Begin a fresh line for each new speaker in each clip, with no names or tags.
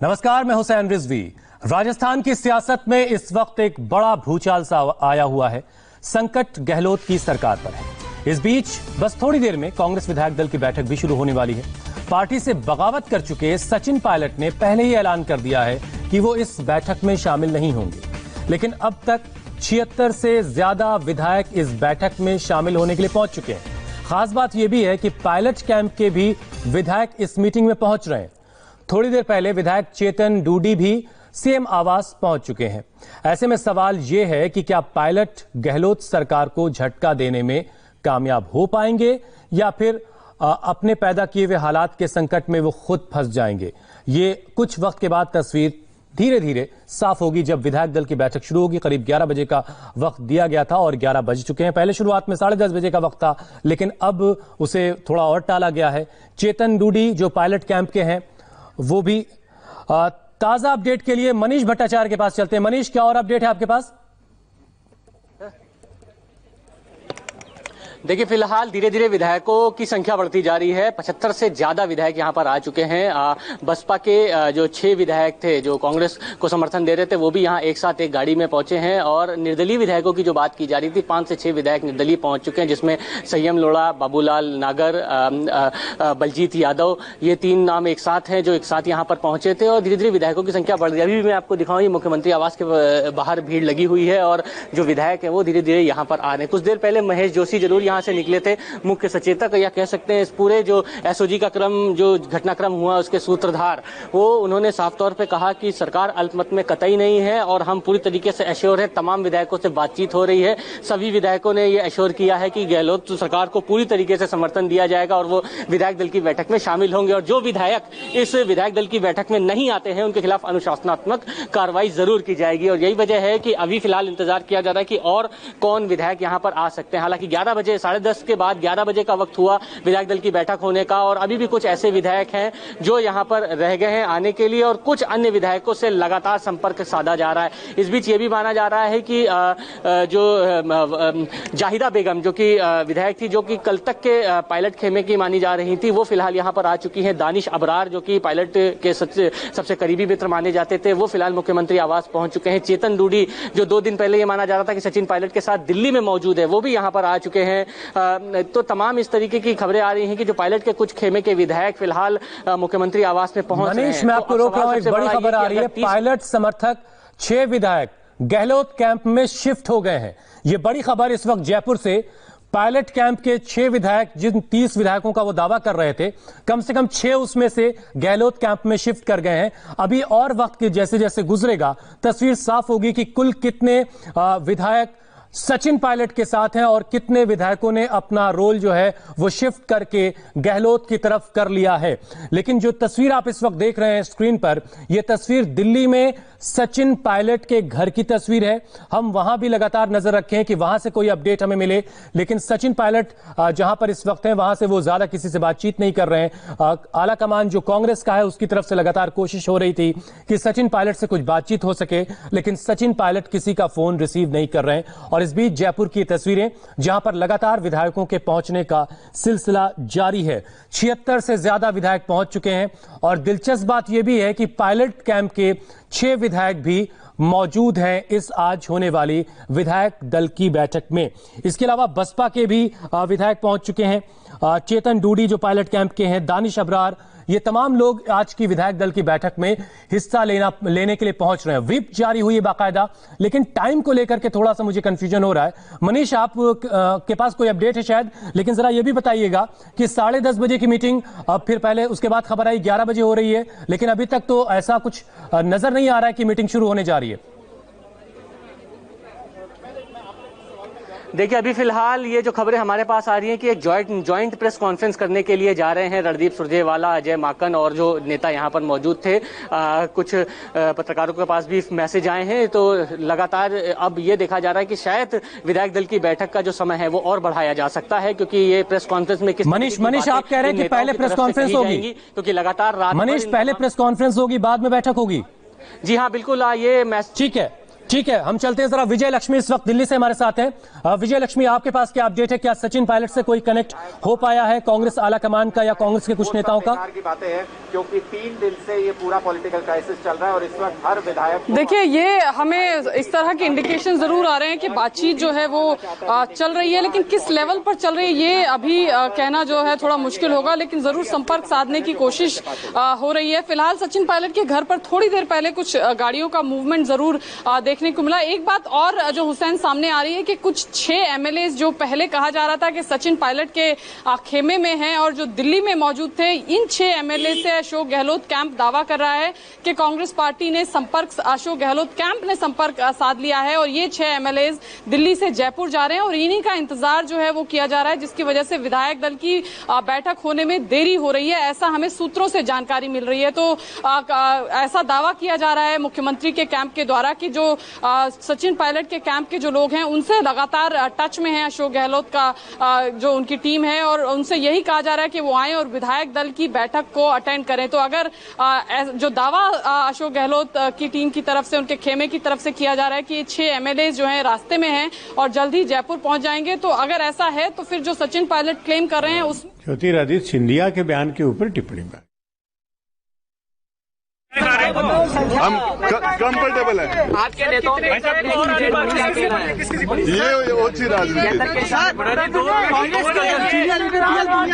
नमस्कार, मैं हुसैन रिजवी। राजस्थान की सियासत में इस वक्त एक बड़ा भूचाल सा आया हुआ है। संकट गहलोत की सरकार पर है। इस बीच बस थोड़ी देर में कांग्रेस विधायक दल की बैठक भी शुरू होने वाली है। पार्टी से बगावत कर चुके सचिन पायलट ने पहले ही ऐलान कर दिया है कि वो इस बैठक में शामिल नहीं होंगे, लेकिन अब तक 76 से ज्यादा विधायक इस बैठक में शामिल होने के लिए पहुंच चुके हैं। खास बात यह भी है कि पायलट कैंप के भी विधायक इस मीटिंग में पहुंच रहे हैं। थोड़ी देर पहले विधायक चेतन डूडी भी सीएम आवास पहुंच चुके हैं। ऐसे में सवाल यह है कि क्या पायलट गहलोत सरकार को झटका देने में कामयाब हो पाएंगे या फिर अपने पैदा किए हुए हालात के संकट में वो खुद फंस जाएंगे। ये कुछ वक्त के बाद तस्वीर धीरे धीरे साफ होगी जब विधायक दल की बैठक शुरू होगी। करीब 11 बजे का वक्त दिया गया था और 11 बज चुके हैं। पहले शुरुआत में 10:30 बजे का वक्त था, लेकिन अब उसे थोड़ा और टाला गया है। चेतन डूडी जो पायलट कैंप के हैं वो भी ताजा अपडेट के लिए मनीष भट्टाचार्य के पास चलते हैं। मनीष, क्या और अपडेट है आपके पास?
देखिए, फिलहाल धीरे धीरे विधायकों की संख्या बढ़ती जा रही है। 75 से ज्यादा विधायक यहां पर आ चुके हैं। बसपा के जो 6 विधायक थे जो कांग्रेस को समर्थन दे रहे थे वो भी यहां एक साथ एक गाड़ी में पहुंचे हैं। और निर्दलीय विधायकों की जो बात की जा रही थी, 5 से 6 विधायक निर्दलीय पहुंच चुके हैं, जिसमें संयम लोढ़ा, बाबूलाल नागर, बलजीत यादव, ये 3 नाम एक साथ हैं जो एक साथ यहां पर पहुंचे थे। और धीरे धीरे विधायकों की संख्या बढ़ रही है। अभी भी मैं आपको दिखाऊं, ये मुख्यमंत्री आवास के बाहर भीड़ लगी हुई है और जो विधायक है वो धीरे धीरे यहां पर आ रहे हैं। कुछ देर पहले महेश जोशी जरूर यहां से निकले थे, मुख्य सचेतक या कह सकते हैं इस पूरे जो एसओजी का क्रम, जो घटनाक्रम हुआ उसके सूत्रधार, वो उन्होंने साफ तौर पे कहा कि सरकार अल्पमत में कतई नहीं है और हम पूरी तरीके से एश्योर है। तमाम विधायकों से बातचीत हो रही है। सभी विधायकों ने ये एश्योर किया है कि गहलोत सरकार को पूरी तरीके से समर्थन दिया जाएगा और वो विधायक दल की बैठक में शामिल होंगे। और जो विधायक इस विधायक दल की बैठक में नहीं आते हैं उनके खिलाफ अनुशासनात्मक कार्रवाई जरूर की जाएगी। और यही वजह है कि अभी फिलहाल इंतजार किया जा रहा है कि और कौन विधायक यहाँ पर आ सकते हैं। हालांकि 11 बजे 10:30 के बाद 11 बजे का वक्त हुआ विधायक दल की बैठक होने का और अभी भी कुछ ऐसे विधायक हैं जो यहां पर रह गए हैं आने के लिए और कुछ अन्य विधायकों से लगातार संपर्क साधा जा रहा है। इस बीच ये भी माना जा रहा है कि जो जाहिदा बेगम जो कि विधायक थी, जो कि कल तक के पायलट खेमे की मानी जा रही थी, वो फिलहाल यहां पर आ चुकी है। दानिश अबरार जो कि पायलट के सबसे करीबी मित्र माने जाते थे, वो फिलहाल मुख्यमंत्री आवास पहुंच चुके हैं। चेतन डूडी जो 2 दिन पहले ये माना जा रहा था कि सचिन पायलट के साथ दिल्ली में मौजूद है, वो भी यहां पर आ चुके हैं। तो तमाम इस तरीके की खबरें आ रही हैं कि जो पायलट के कुछ खेमे के विधायक फिलहाल मुख्यमंत्री आवास में पहुंच रहे हैं।
मनीष, मैं आपको रोक रहा हूं, एक बड़ी खबर आ रही है। पायलट समर्थक 6 विधायक गहलोत कैंप में शिफ्ट हो गए हैं। यह बड़ी खबर इस वक्त जयपुर से। पायलट कैंप के 6 विधायक, जिन 30 विधायकों का वो दावा कर रहे थे, कम से कम 6 उसमें से गहलोत कैंप में शिफ्ट कर गए हैं। अभी और वक्त के जैसे जैसे गुजरेगा तस्वीर साफ होगी कि कुल कितने विधायक सचिन पायलट के साथ हैं और कितने विधायकों ने अपना रोल जो है वो शिफ्ट करके गहलोत की तरफ कर लिया है। लेकिन जो तस्वीर आप इस वक्त देख रहे हैं स्क्रीन पर, यह तस्वीर दिल्ली में सचिन पायलट के घर की तस्वीर है। हम वहां भी लगातार नजर रखें कि वहां से कोई अपडेट हमें मिले, लेकिन सचिन पायलट जहां पर इस वक्त हैं वहां से वो ज्यादा किसी से बातचीत नहीं कर रहे हैं। आला कमान जो कांग्रेस का है उसकी तरफ से लगातार कोशिश हो रही थी कि सचिन पायलट से कुछ बातचीत हो सके, लेकिन सचिन पायलट किसी का फोन रिसीव नहीं कर रहे हैं। और इस बीच जयपुर की तस्वीरें जहां पर लगातार विधायकों के पहुंचने का सिलसिला जारी है। 76 से ज्यादा विधायक पहुंच चुके हैं और दिलचस्प बात यह भी है कि पायलट कैंप के 6 विधायक भी मौजूद हैं इस आज होने वाली विधायक दल की बैठक में। इसके अलावा बसपा के भी विधायक पहुंच चुके हैं। चेतन डूडी जो पायलट कैंप के हैं, दानिश अबरार, ये तमाम लोग आज की विधायक दल की बैठक में हिस्सा लेने के लिए पहुंच रहे हैं। व्हिप जारी हुई है बाकायदा, लेकिन टाइम को लेकर के थोड़ा सा मुझे कंफ्यूजन हो रहा है। मनीष, आप के पास कोई अपडेट है शायद, लेकिन जरा यह भी बताइएगा कि 10:30 बजे की मीटिंग, फिर पहले उसके बाद खबर आई 11 बजे हो रही है, लेकिन अभी तक तो ऐसा कुछ नजर नहीं आ रहा है कि मीटिंग शुरू होने जा रही है।
देखिए, अभी फिलहाल ये जो खबरें हमारे पास आ रही हैं कि एक जॉइंट प्रेस कॉन्फ्रेंस करने के लिए जा रहे हैं रणदीप सुरजेवाला, अजय माकन और जो नेता यहां पर मौजूद थे। कुछ पत्रकारों के पास भी मैसेज आए हैं, तो लगातार अब ये देखा जा रहा है कि शायद विधायक दल की बैठक का जो समय है वो और बढ़ाया जा सकता है, क्योंकि ये प्रेस कॉन्फ्रेंस में
मनीष आप कह रहे हैं कि पहले प्रेस कॉन्फ्रेंस होगी,
क्योंकि लगातार
मनीष पहले प्रेस कॉन्फ्रेंस होगी बाद में बैठक होगी?
जी हाँ, बिल्कुल। ये
ठीक है, ठीक है, हम चलते हैं जरा। विजय लक्ष्मी इस वक्त दिल्ली से हमारे साथ हैं। विजय लक्ष्मी, आपके पास क्या अपडेट है? क्या सचिन पायलट से कोई कनेक्ट हो पाया है कांग्रेस आला कमान का या कांग्रेस के कुछ नेताओं का?
की बातें हैं क्योंकि 3 दिन से ये पूरा पॉलिटिकल क्राइसिस चल रहा है और इस वक्त हर विधायक,
देखिए, ये हमें इस तरह के इंडिकेशन जरूर आ रहे हैं कि बातचीत जो है वो चल रही है, लेकिन किस लेवल पर चल रही है ये अभी कहना जो है थोड़ा मुश्किल होगा, लेकिन जरूर संपर्क साधने की कोशिश हो रही है। फिलहाल सचिन पायलट के घर पर थोड़ी देर पहले कुछ गाड़ियों का मूवमेंट जरूर देखने को मिला। एक बात और जो हुसैन सामने आ रही है कि कुछ 6 एमएलए जो पहले कहा जा रहा था कि सचिन पायलट के खेमे में हैं और जो दिल्ली में मौजूद थे, इन 6 एमएलए से अशोक गहलोत कैंप दावा कर रहा है कि कांग्रेस पार्टी ने अशोक गहलोत कैंप ने संपर्क साध लिया है और ये 6 एमएलए दिल्ली से जयपुर जा रहे हैं और इन्हीं का इंतजार जो है वो किया जा रहा है, जिसकी वजह से विधायक दल की बैठक होने में देरी हो रही है, ऐसा हमें सूत्रों से जानकारी मिल रही है। तो ऐसा दावा किया जा रहा है मुख्यमंत्री के कैंप के द्वारा कि जो सचिन पायलट के कैंप के जो लोग हैं उनसे लगातार टच में है अशोक गहलोत का जो उनकी टीम है और उनसे यही कहा जा रहा है कि वो आए और विधायक दल की बैठक को अटेंड करें। तो अगर जो दावा अशोक गहलोत की टीम की तरफ से, उनके खेमे की तरफ से किया जा रहा है कि 6 एमएलए जो हैं रास्ते में हैं और जल्द ही जयपुर पहुंच जाएंगे, तो अगर ऐसा है तो फिर जो सचिन पायलट क्लेम कर रहे हैं उस
ज्योतिरादित्य सिंधिया के बयान के ऊपर टिप्पणी में
हम कंफर्टेबल हैं।
आपके नेताओं
ये ओछी राजनीति।
कांग्रेस के सीनियर लीडर का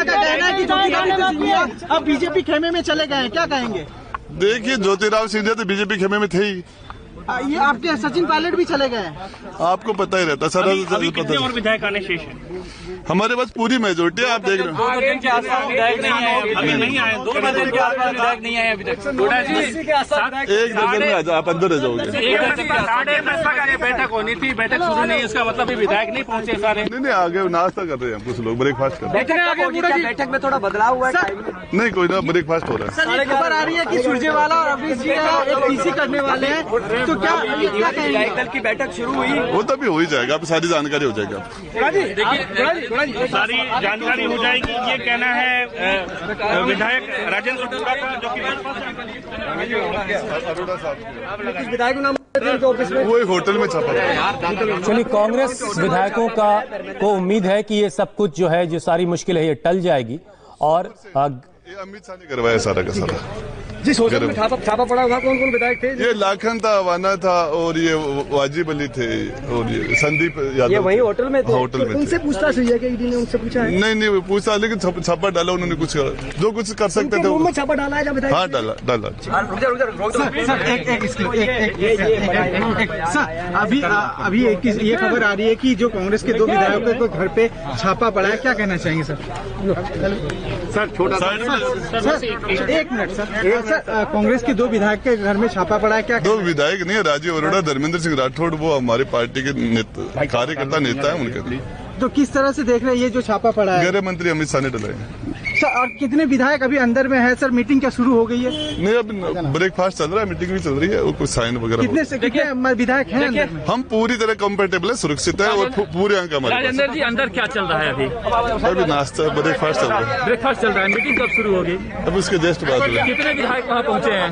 कहना है कि ज्योतिरादित्य सिंधिया अब बीजेपी खेमे में चले गए हैं, क्या कहेंगे?
देखिए, ज्योतिराव सिंधिया तो बीजेपी खेमे में थे ही।
ये आपके सचिन पायलट भी चले गए हैं,
आपको पता ही रहता सर।
अभी कितने और विधायक आने शेष हैं?
हमारे पास पूरी मेजोरिटी है, आप देख रहे हो।
अभी नहीं आए, 2 दिन के आसपास विधायक नहीं आए अभी तक।
एक दर्जन में आ जाओ, आप अंदर रह जाओगे।
10:30 बैठक होनी थी, बैठक शुरू नहीं, इसका मतलब विधायक नहीं पहुंचे सारे।
नहीं, आगे नाश्ता कर रहे हैं कुछ लोग, ब्रेकफास्ट कर रहे हैं।
बैठक में थोड़ा बदलाव हुआ है?
नहीं, कोई ना, ब्रेकफास्ट हो रहा है।
सर, खबर आ रही है कि सुरजेवाला और अवनीश जी एक पीसी करने वाले हैं, तो क्या कहेंगे?
दल की बैठक शुरू हुई,
वो तभी हो ही जाएगा, आप सारी जानकारी हो जाएगी आपको।
सारी जानकारी हो जाएगी, ये कहना है विधायक राजेंद्र अरोड़ा का, जो कि
अरोड़ा साहब
विधायक नाम ऑफिस में
वो एक होटल में छपा।
चलिए, कांग्रेस विधायकों को उम्मीद है कि ये सब कुछ जो है, जो सारी मुश्किल है, ये टल जाएगी और
ये अमित शाह ने करवाया सारा का सारा।
जिस होटल में छापा पड़ा हुआ, कौन कौन विधायक थे?
ये लाखन था, वाना था और ये वाजिब अली थे और ये संदीप यादव।
ये वही होटल में थे?
होटल में
उनसे पूछताछ हुई है कि ईडी ने उनसे पूछा है?
नहीं, वो पूछा, लेकिन छापा डाला उन्होंने, कुछ जो कुछ कर सकते थे
में छापा डाला है जब विधायक?
हाँ, डाला।
सर, अभी ये खबर आ रही है कि जो कांग्रेस के 2 विधायकों के घर पे छापा पड़ा है, क्या कहना चाहेंगे सर?
छोटा
सर, 1 मिनट सर, कांग्रेस के 2 विधायक के घर में छापा पड़ा है, क्या?
2 विधायक नहीं है, राजीव अरोड़ा, धर्मेंद्र सिंह राठौड़, वो हमारे पार्टी के कार्यकर्ता नेता है उनके।
तो किस तरह से देख रहे हैं ये जो छापा पड़ा है?
गृह मंत्री अमित शाह ने डलाए।
सर, और कितने विधायक अभी अंदर में है? सर, मीटिंग क्या शुरू हो गई है?
नहीं, अब ब्रेकफास्ट चल रहा है, मीटिंग भी चल रही है, वो कुछ साइन वगैरह।
कितने विधायक हैं अंदर में?
हम पूरी तरह कंफर्टेबल है, सुरक्षित है और पूरे अंक हमारे पास।
राजेंद्र जी, अंदर क्या चल रहा है अभी?
अभी नाश्ता, ब्रेकफास्ट चल रहा है।
ब्रेकफास्ट चल रहा है, मीटिंग कब शुरू होगी?
अब उसके जस्ट बाद हुई।
कितने विधायक वहाँ पहुँचे हैं?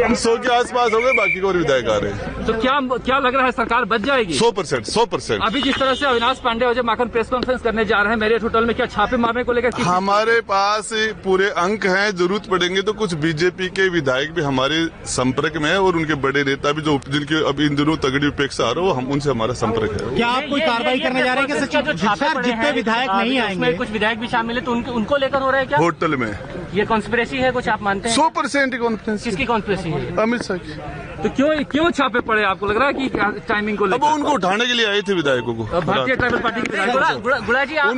हम 100 के आसपास हो गए, बाकी और विधायक आ रहे हैं।
तो क्या लग रहा है, सरकार बच जाएगी?
100%।
अभी जिस तरह से अविनाश पांडे और जब माखन प्रेस कॉन्फ्रेंस करने जा रहे हैं मेरियट होटल में, क्या छापे मारने को लेकर?
हमारे पास पूरे अंक हैं, जरूरत पड़ेंगे तो कुछ बीजेपी के विधायक भी हमारे संपर्क में है और उनके बड़े नेता भी, जो जिनके अभी इन दिनों तगड़ी उपेक्षा आ रहा है, हम उनसे हमारा संपर्क है।
क्या आप कोई कार्रवाई करने जा रहे हैं? जितने विधायक नहीं आएंगे,
कुछ विधायक भी शामिल है, तो उनको लेकर हो रहा है क्या?
होटल में
ये कॉन्स्पिरेसी है कुछ, आप मानते हैं?
100% कॉन्फ्रेंस।
किसकी कॉन्स्पिरेसी है?
अमित शाह की।
तो क्यों छापे पड़े? आपको लग रहा है कि टाइमिंग को
अब
लेकर?
उनको उठाने के लिए आए थे विधायकों को।
भारतीय ट्राइबल पार्टी के
गुड़ा जी, आप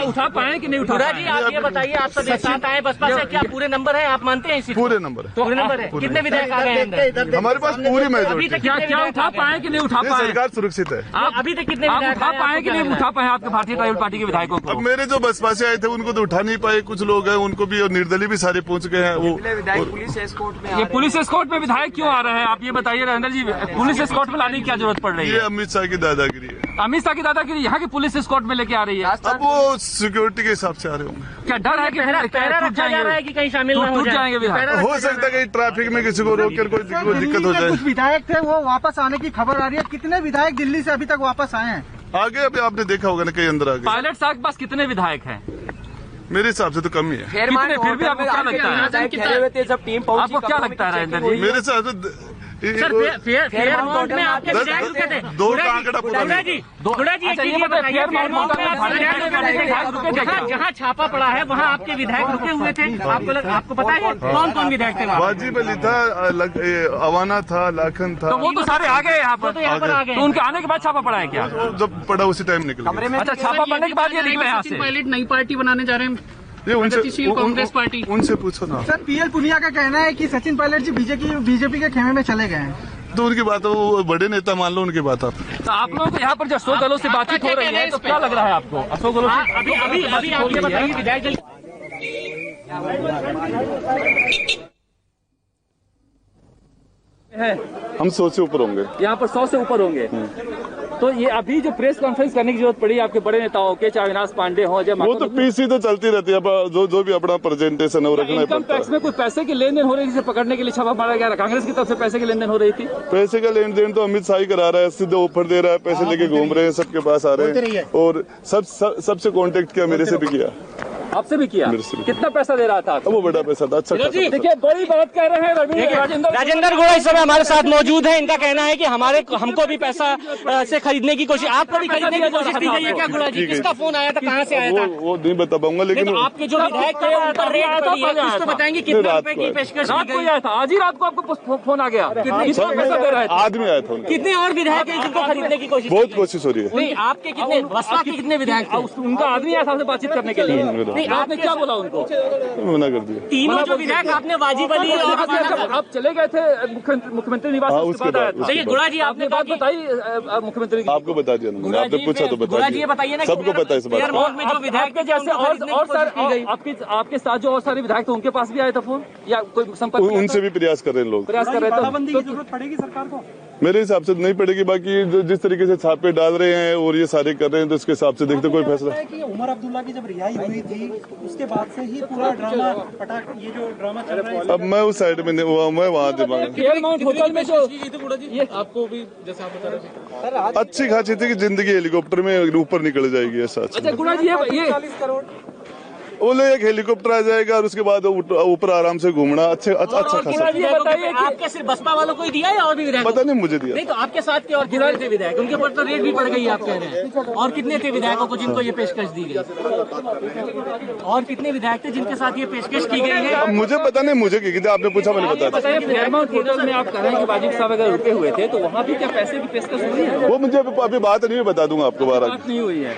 उठा पाए कि नहीं उठा
गुड़ा
पाए?
जी, आप ये बताइए, आप सब एक साथ आए बसपा से, क्या पूरे नंबर है? आप मानते हैं इसी?
पूरे नंबर है।
पूरे नंबर है। कितने विधायक आ गए हैं?
हमारे पास पूरी मेजोरिटी।
क्या उठा पाए कि नहीं उठा पाए?
सरकार सुरक्षित है।
आप अभी तक कितने
आप
विधायक
उठा पाए कि नहीं उठा पाए आपके भारतीय ट्राइबल पार्टी के विधायकों
अब
को?
मेरे जो बसपा से आए थे उनको तो उठा नहीं पाए, कुछ लोग हैं उनको भी, और निर्दलीय निर्दलीय भी सारे पहुंच गए हैं। वो
ये पुलिस एस्कॉर्ट में विधायक क्यों आ रहे हैं, आप ये बताइए राजेंद्र जी, पुलिस एस्कॉर्ट में लाने की क्या जरूरत पड़ रही है?
ये अमित शाह की दादागिरी है।
अमित शाह की दादागिरी यहाँ की पुलिस एस्कॉर्ट में लेके आ रही है।
अब वो सिक्योरिटी के हिसाब से आ रहे होंगे।
क्या डर है कि टूट जाएंगे,
कि कहीं शामिल
टूट जाएंगे विधायक?
हो सकता है कहीं ट्रैफिक में किसी को रोक कर कोई दिक्कत हो जाए।
कुछ विधायक थे वो वापस आने की खबर आ रही है, कितने विधायक दिल्ली से अभी तक वापस आए हैं?
आगे अभी आपने देखा होगा ना, कहीं अंदर आ गए।
पायलट साहब के पास कितने विधायक हैं?
मेरे हिसाब से तो कम ही है।
कितने? फिर भी आपको क्या लगता है, आपको क्या लगता है राजेंद्र जी?
मेरे हिसाब से
फेयरमाउंट में आपके विधायक रुके थे।
दो का आंकड़ा पता नहीं।
जहाँ छापा पड़ा है वहाँ आपके विधायक रुके हुए थे, आपको पता है कौन कौन विधायक थे?
वाजिब अली था, अवाना था, लाखन था।
तो वो तो सारे आ गए यहाँ पर,
आ गए।
तो उनके आने के बाद छापा पड़ा है क्या?
जब पड़ा उसी टाइम निकला।
अच्छा, छापा पड़ने के बाद ये निकले यहाँ से।
पायलट नई पार्टी बनाने जा रहे हैं,
ये
कांग्रेस पार्टी।
उनसे पूछो ना।
सर, पीएल पुनिया का कहना है कि सचिन पायलट जी बीजेपी के खेमे में चले गए हैं।
तो उनकी बात, वो बड़े नेता मान लो उनकी बात। आप
तो आप लोगों को यहाँ पर जो अशोक गहलोत से बातचीत हो रही है, तो क्या लग रहा है आपको? अशोक गहलोत
अभी आप ये बताइए, विधायक दल
हम 100 से ऊपर होंगे,
यहाँ पर 100 से ऊपर होंगे। तो ये अभी जो प्रेस कॉन्फ्रेंस करने की जरूरत पड़ी आपके बड़े नेताओं के, चाहे अविनाश पांडे हो, जब
वो तो पीसी तो चलती रहती है। जो भी अपना प्रेजेंटेशन है वो रखना
इनकम
पड़ता
टैक्स में कोई पैसे की लेन देन हो रही थी, जिसे पकड़ने के लिए छापा मारा गया? कांग्रेस की तरफ से पैसे की लेन देन हो रही थी?
पैसे का लेन देन तो अमित शाह ही करा रहा है, सीधे ऑफर दे रहा है, पैसे लेके घूम रहे हैं, सबके पास आ रहे हैं। और सबसे कांटेक्ट किया, मेरे से भी किया,
आपसे भी किया। कितना पैसा दे रहा था?
वो बड़ा पैसा था। अच्छा
देखिए, बड़ी बात कह रहे हैं
राजेंद्र गुड़ा इस समय हमारे साथ मौजूद है। इनका कहना है कि हमको भी पैसा से खरीदने की कोशिश, आपको भी खरीदने की कोशिश की गई है क्या गुड़ा जी? किसका फोन आया था, कहाँ से आया था?
वो नहीं बता पाऊंगा, लेकिन
आपके जो विधायक थे उन पर रेड पड़ी है, कुछ तो बताएंगे कितने रुपए की पेशकश की गई?
आया था, आज ही रात को आपको फोन आ गया। कितना पैसा दे रहा है?
आदमी आया था।
कितने और विधायक है जिनको खरीदने की कोशिश?
बहुत कोशिश हो रही है।
नहीं, आपके कितने, बसपा के कितने विधायक थे?
उनका आदमी आया था आपसे बातचीत करने के लिए। नहीं, आपने क्या बोला उनको?
मना कर दिया।
तीनों जो विधायक आपने वाजिब अली और
आप चले गए थे मुख्यमंत्री निवास, उसके बाद आया था।
देखिए गुड़ा जी, आपने
बात बताई मुख्यमंत्री की?
आपको बता दिया मैंने, आपने पूछा तो बता दिया।
बताइए ना,
सबको पता है इस बात का।
में जो विधायक के जैसे
और आपके साथ जो और सारे विधायक थे, उनके पास भी आया था फोन या कोई संपर्क?
उनसे भी प्रयास कर रहे हैं लोग,
प्रयास कर रहे थे।
तालाबंदी की जरूरत पड़ेगी सरकार को?
मेरे हिसाब से नहीं पड़ेगी। बाकी जिस तरीके से छापे डाल रहे हैं और ये सारे कर रहे हैं, तो उसके हिसाब से देखते कोई फैसला।
उमर अब्दुल्ला की जब रिहाई हुई थी उसके बाद से ही पूरा ड्रामा ये जो ड्रामा चल रहा है।
अब मैं उस साइड में नहीं हुआ, मैं वहाँ दिमाग
फेयरमाउंट होटल में जो
ये आपको भी जैसा आप बता रहे थे,
अच्छी खासी थी कि जिंदगी हेलीकॉप्टर में ऊपर निकल जाएगी। ऐसा
अच्छा गुड़ा जी, ये
40 करोड़
बोले एक हेलीकॉप्टर आ जाएगा और उसके बाद ऊपर आराम से घूमना। अच्छा खासा।
बताइए, आपके सिर्फ बसपा वालों को ही दिया है और भी विधायक?
पता नहीं, मुझे दिया।
नहीं तो आपके साथ के और कितने थे विधायक? उनके ऊपर तो रेट भी पड़ गई, आप कह रहे हैं। और कितने थे विधायकों को जिनको ये पेशकश दी गई? और कितने विधायक थे जिनके साथ ये पेशकश की गई है?
मुझे पता नहीं, मुझे आपने पूछा, मैंने बता दिया।
फेयरमाउंट होटल में आप कह रहे हैं कि वाजिब साहब अगर रुके हुए थे, तो वहाँ भी क्या पैसे की पेशकश हुई है?
वो मुझे अभी बात नहीं, बता दूंगा आपको।
बात नहीं हुई है।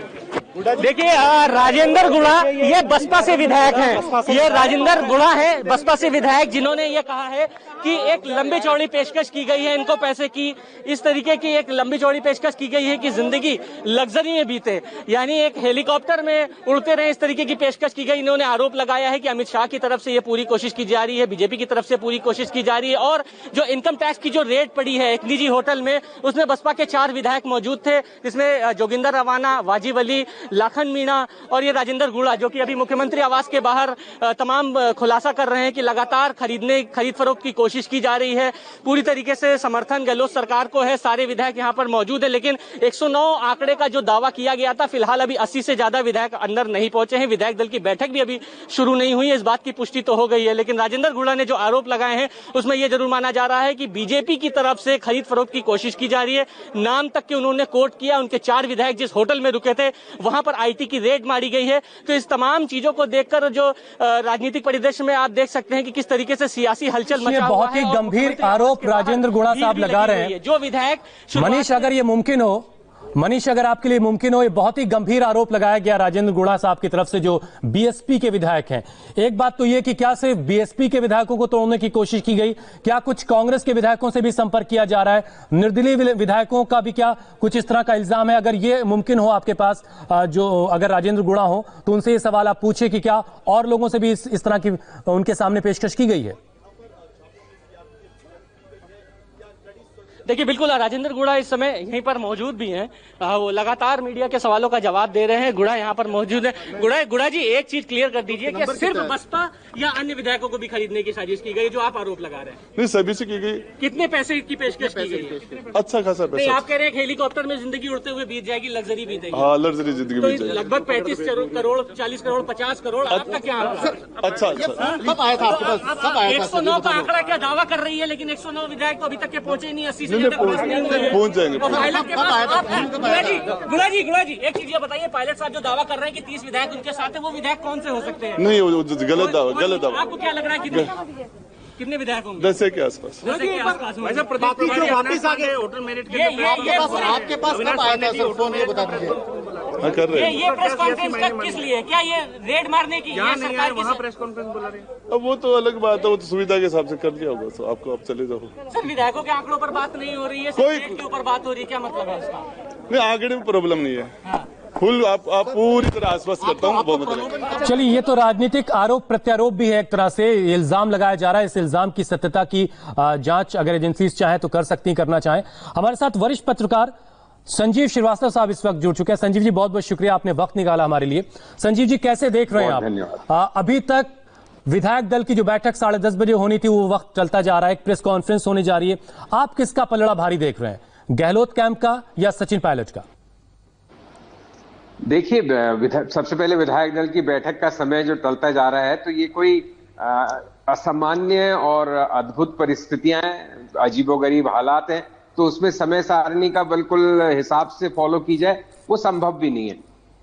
देखिए, राजेंद्र गुड़ा ये बसपा से विधायक हैं। ये राजेंद्र गुड़ा है, बसपा से विधायक, जिन्होंने ये कहा है कि एक लंबी चौड़ी पेशकश की गई है इनको पैसे की। इस तरीके की एक लंबी चौड़ी पेशकश की गई है कि जिंदगी लग्जरी में बीते, यानी एक हेलीकॉप्टर में उड़ते रहे, इस तरीके की पेशकश की गई। इन्होंने आरोप लगाया है कि अमित शाह की तरफ से ये पूरी कोशिश की जा रही है, बीजेपी की तरफ से पूरी कोशिश की जा रही है। और जो इनकम टैक्स की जो रेड पड़ी है एक निजी होटल में, उसमें बसपा के 4 विधायक मौजूद थे, जिसमें जोगिंदर रवाना, वाजिब अली, लाखन मीणा और ये राजेंद्र गुड़ा, जो कि अभी मुख्यमंत्री आवास के बाहर तमाम खुलासा कर रहे हैं कि लगातार खरीद फरोख्त की कोशिश की जा रही है। पूरी तरीके से समर्थन गहलोत सरकार को है। सारे विधायक यहाँ पर मौजूद है, लेकिन 109 आंकड़े का जो दावा किया गया था, फिलहाल अभी 80 से ज्यादा विधायक अंदर नहीं पहुंचे हैं। विधायक दल की बैठक भी अभी शुरू नहीं हुई है, इस बात की पुष्टि तो हो गई है। लेकिन राजेंद्र गुड़ा ने जो आरोप लगाए हैं उसमें यह जरूर माना जा रहा है कि बीजेपी की तरफ से खरीद फरोख्त की कोशिश की जा रही है। नाम तक के उन्होंने कोट किया। उनके 4 विधायक जिस होटल में रुके थे वहां पर आईटी की रेड मारी गई है। तो इस तमाम चीजों को देखकर जो राजनीतिक परिदृश्य में आप देख सकते हैं कि किस तरीके से सियासी हलचल मचा हुआ है।
बहुत ही गंभीर आरोप राजेंद्र गुड़ा साहब लगा रहे हैं।
जो विधायक
मनीष, अगर ये मुमकिन हो मनीष, अगर आपके लिए मुमकिन हो, ये बहुत ही गंभीर आरोप लगाया गया राजेंद्र गुड़ा साहब की तरफ से, जो बीएसपी के विधायक हैं। एक बात तो ये कि क्या सिर्फ बीएसपी के विधायकों को तोड़ने की कोशिश की गई, क्या कुछ कांग्रेस के विधायकों से भी संपर्क किया जा रहा है, निर्दलीय विधायकों का भी क्या कुछ इस तरह का इल्जाम है? अगर ये मुमकिन हो आपके पास, जो अगर राजेंद्र गुड़ा हो, तो उनसे ये सवाल आप पूछे कि क्या और लोगों से भी इस तरह की उनके सामने पेशकश की गई है?
देखिए, बिल्कुल राजेंद्र गुड़ा इस समय यहीं पर मौजूद भी हैं। वो लगातार मीडिया के सवालों का जवाब दे रहे हैं। गुड़ा यहाँ पर मौजूद है। गुड़ा जी, एक चीज क्लियर कर दीजिए कि सिर्फ बसपा या अन्य विधायकों को भी खरीदने की साजिश की गई, जो आप आरोप लगा रहे हैं?
नहीं, सभी से की गई।
कितने पैसे की पेशकश की गई?
अच्छा खासा पैसा।
आप कह रहे हैं हेलीकॉप्टर में जिंदगी उड़ते हुए बीत जाएगी, लग्जरी बीतेगी।
हाँ, लग्जरी जिंदगी बीत जाएगी।
लगभग 35 करोड़, 40 करोड़, 50 करोड़, आपका क्या?
अच्छा,
कब आया था आपके पास?
109 का आंकड़ा क्या दावा कर रही है, लेकिन 109 विधायक तो अभी तक के पहुंचे नहीं, 80 से ज्यादा
पहुंच जाएंगे।
गुड़ा जी, एक चीज ये बताइए, पायलट साहब जो दावा कर रहे हैं कि 30 विधायक उनके साथ है, वो विधायक कौन से हो सकते हैं?
नहीं, वो गलत दावा।
आपको क्या लग रहा है कितने विधायक होंगे?
10 के आसपास।
10 के आसपास।
वापिस आ गए वोटर मेरिट के आपके पास कब आया था सर? फोन ये बता दीजिए।
हाँ, कर रहे हैं।
ये प्रेस कॉन्फ्रेंस का किस लिए? क्या ये रेड मारने की?
सरकार वहाँ प्रेस कॉन्फ्रेंस बुला रही है।
अब वो तो अलग बात है, वो तो सुविधा के हिसाब से कर लिया होगा। तो आपको आप चले जाओ।
सर, विधायकों के आंकड़ों पर बात नहीं हो रही है,
कोई
के ऊपर बात हो रही है, क्या मतलब है इसका?
नहीं, आंकड़े में प्रॉब्लम नहीं है। फुल आप पूरी तरह आश्वस्त करता हूँ, बहुत मतलब।
चलिए, ये तो राजनीतिक आरोप प्रत्यारोप भी है, एक तरह से इल्जाम लगाया जा रहा है। इस इल्जाम की सत्यता की जांच अगर एजेंसी चाहे तो कर सकती, करना चाहे। हमारे साथ वरिष्ठ पत्रकार संजीव श्रीवास्तव साहब इस वक्त जुड़ चुके हैं। संजीव जी, बहुत बहुत शुक्रिया, आपने वक्त निकाला हमारे लिए। संजीव जी, कैसे देख रहे हैं आप? अभी तक विधायक दल की जो बैठक 10:30 बजे होनी थी, वो वक्त चलता जा रहा है, एक प्रेस कॉन्फ्रेंस होने जा रही है। आप किसका पलड़ा भारी देख रहे हैं, गहलोत कैंप का या सचिन पायलट का?
देखिए, सबसे पहले विधायक दल की बैठक का समय जो टलता जा रहा है, तो ये कोई असामान्य और अद्भुत परिस्थितियां हैं, अजीबोगरीब हालात हैं, तो उसमें समय सारणी का बिल्कुल हिसाब से फॉलो की जाए, वो संभव भी नहीं है।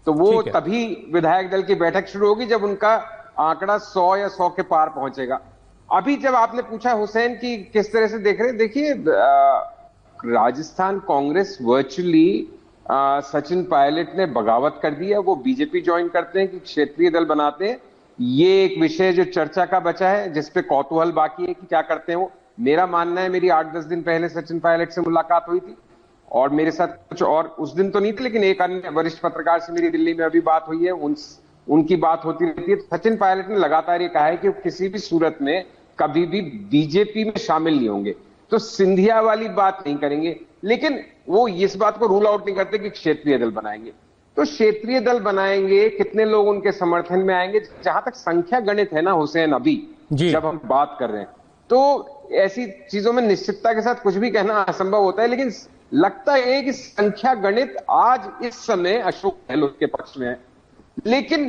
तो वो तभी विधायक दल की बैठक शुरू होगी जब उनका आंकड़ा 100 या 100 के पार पहुंचेगा। अभी जब आपने पूछा हुसैन की किस तरह से देख रहे हैं, देखिए, राजस्थान कांग्रेस वर्चुअली सचिन पायलट ने बगावत कर दी है। वो बीजेपी ज्वाइन करते हैं कि क्षेत्रीय दल बनाते हैं, ये एक विषय जो चर्चा का बचा है, जिसपे कौतूहल बाकी है कि क्या करते हैं वो। मेरा मानना है, मेरी 8-10 दिन पहले सचिन पायलट से मुलाकात हुई थी और मेरे साथ कुछ और उस दिन तो नहीं थी, लेकिन एक अन्य वरिष्ठ पत्रकार से मेरी दिल्ली में अभी बात हुई है, उनकी बात होती रहती है। सचिन पायलट ने लगातार ये कहा है कि वो किसी भी सूरत में कभी भी बीजेपी में शामिल नहीं होंगे, तो सिंधिया वाली बात नहीं करेंगे। लेकिन वो इस बात को रूल आउट नहीं करते कि क्षेत्रीय दल बनाएंगे। तो क्षेत्रीय दल बनाएंगे, कितने लोग उनके समर्थन में आएंगे, जहां तक संख्या गणित है ना हुसैन, अभी जब हम बात कर रहे हैं, तो ऐसी चीजों में निश्चितता के साथ कुछ भी कहना असंभव होता है। लेकिन लगता है कि संख्या गणित आज इस समय अशोक गहलोत के पक्ष में है। लेकिन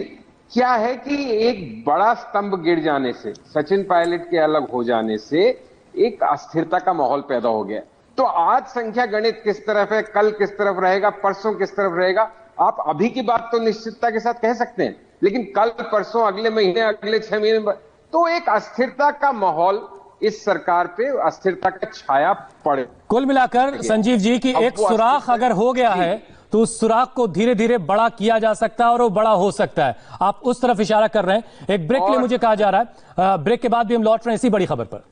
क्या है कि एक बड़ा स्तंभ गिर जाने से, सचिन पायलट के अलग हो जाने से एक अस्थिरता का माहौल पैदा हो गया। तो आज संख्या गणित किस तरफ है, कल किस तरफ रहेगा, परसों किस तरफ रहेगा, आप अभी की बात तो निश्चितता के साथ कह सकते हैं, लेकिन कल, परसों, अगले महीने, अगले 6 महीने, तो एक अस्थिरता का माहौल इस सरकार पे, अस्थिरता का छाया पड़े।
कुल मिलाकर संजीव जी की एक सुराख अगर हो गया है, तो उस सुराख को धीरे धीरे बड़ा किया जा सकता है और वो बड़ा हो सकता है। आप उस तरफ इशारा कर रहे हैं। एक ब्रेक के लिए मुझे कहा जा रहा है, ब्रेक के बाद भी हम लौट रहे हैं इसी बड़ी खबर पर।